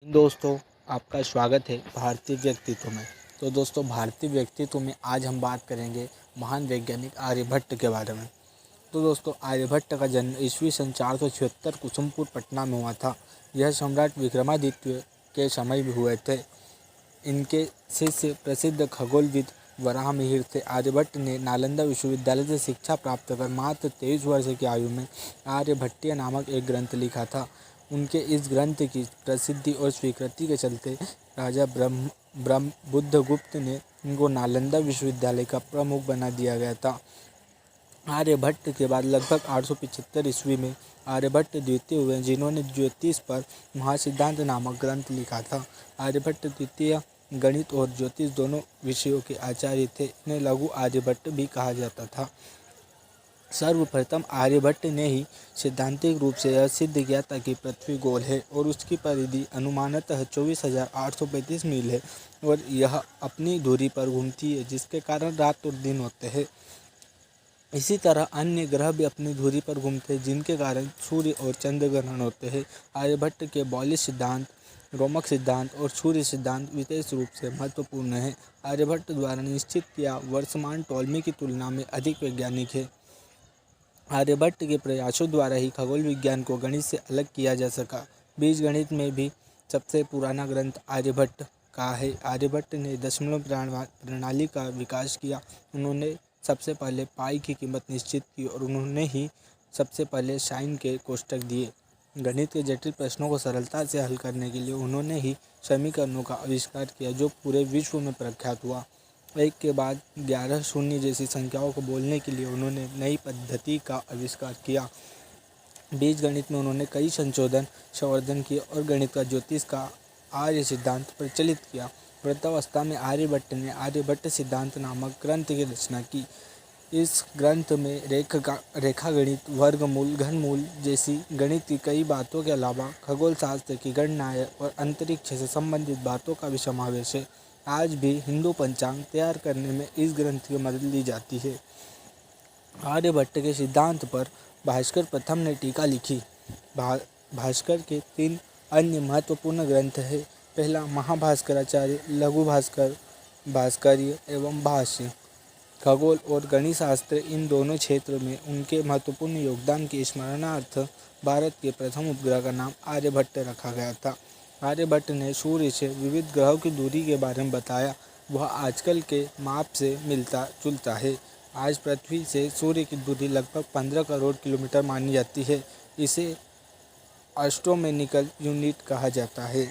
दोस्तों, आपका स्वागत है भारतीय व्यक्तित्व में। तो दोस्तों, भारतीय व्यक्तित्व में आज हम बात करेंगे महान वैज्ञानिक आर्यभट्ट के बारे में। तो दोस्तों, आर्यभट्ट का जन्म ईस्वी सन 476 कुसुमपुर पटना में हुआ था। यह सम्राट विक्रमादित्य के समय में हुए थे। इनके शिष्य प्रसिद्ध खगोलविद वराहमिहिर थे। आर्यभट्ट ने नालंदा विश्वविद्यालय से शिक्षा प्राप्त कर मात्र 23 वर्ष की आयु में आर्यभट्टीय नामक एक ग्रंथ लिखा था। उनके इस ग्रंथ की प्रसिद्धि और स्वीकृति के चलते राजा ब्रह्म बुद्धगुप्त ने इनको नालंदा विश्वविद्यालय का प्रमुख बना दिया गया था। आर्यभट्ट के बाद लगभग 875 ईस्वी में आर्यभट्ट द्वितीय हुए, जिन्होंने ज्योतिष पर महासिद्धांत नामक ग्रंथ लिखा था। आर्यभट्ट द्वितीय गणित और ज्योतिष दोनों विषयों के आचार्य थे। इन्हें लघु आर्यभट्ट भी कहा जाता था। सर्वप्रथम आर्यभट्ट ने ही सैद्धांतिक रूप से यह सिद्ध किया था कि पृथ्वी गोल है और उसकी परिधि अनुमानतः 24,835 मील है और यह अपनी धुरी पर घूमती है, जिसके कारण रात और दिन होते हैं। इसी तरह अन्य ग्रह भी अपनी धुरी पर घूमते हैं, जिनके कारण सूर्य और चंद्र ग्रहण होते हैं। आर्यभट्ट के बौलिश सिद्धांत, रोमक सिद्धांत और सूर्य सिद्धांत विशेष रूप से महत्वपूर्ण है। आर्यभट्ट द्वारा निश्चित किया वर्तमान टॉलमी की तुलना में अधिक वैज्ञानिक है। आर्यभट्ट के प्रयासों द्वारा ही खगोल विज्ञान को गणित से अलग किया जा सका। बीजगणित में भी सबसे पुराना ग्रंथ आर्यभट्ट का है। आर्यभट्ट ने दशमलव प्रणाली का विकास किया। उन्होंने सबसे पहले पाई की कीमत निश्चित की और उन्होंने ही सबसे पहले साइन के कोष्ठक दिए। गणित के जटिल प्रश्नों को सरलता से हल करने के लिए उन्होंने ही समीकरणों का आविष्कार किया, जो पूरे विश्व में प्रख्यात हुआ। एक के बाद 11 शून्य जैसी संख्याओं को बोलने के लिए उन्होंने नई पद्धति का आविष्कार किया। बीजगणित में उन्होंने कई संवर्धन किए और गणित का ज्योतिष का आर्य सिद्धांत प्रचलित किया। वृद्धावस्था में आर्यभट्ट ने आर्यभट्ट सिद्धांत नामक ग्रंथ की रचना की। इस ग्रंथ में रेखागणित, वर्गमूल, घनमूल जैसी गणित की कई बातों के अलावा खगोल शास्त्र की गणनाएं और अंतरिक्ष से संबंधित बातों का भी समावेश है। आज भी हिंदू पंचांग तैयार करने में इस ग्रंथ की मदद ली जाती है। आर्यभट्ट के सिद्धांत पर भास्कर प्रथम ने टीका लिखी। भास्कर के 3 अन्य महत्वपूर्ण ग्रंथ हैं। पहला महाभास्कराचार्य, लघु भास्कर, भास्कर्य एवं भाष्य। खगोल और गणित शास्त्र इन दोनों क्षेत्र में उनके महत्वपूर्ण योगदान के स्मरणार्थ भारत के प्रथम उपग्रह का नाम आर्यभट्ट रखा गया था। आर्यभट्ट ने सूर्य से विविध ग्रहों की दूरी के बारे में बताया। वह आजकल के माप से मिलता जुलता है। आज पृथ्वी से सूर्य की दूरी लगभग 15 करोड़ किलोमीटर मानी जाती है। इसे एस्ट्रोनॉमिकल यूनिट कहा जाता है।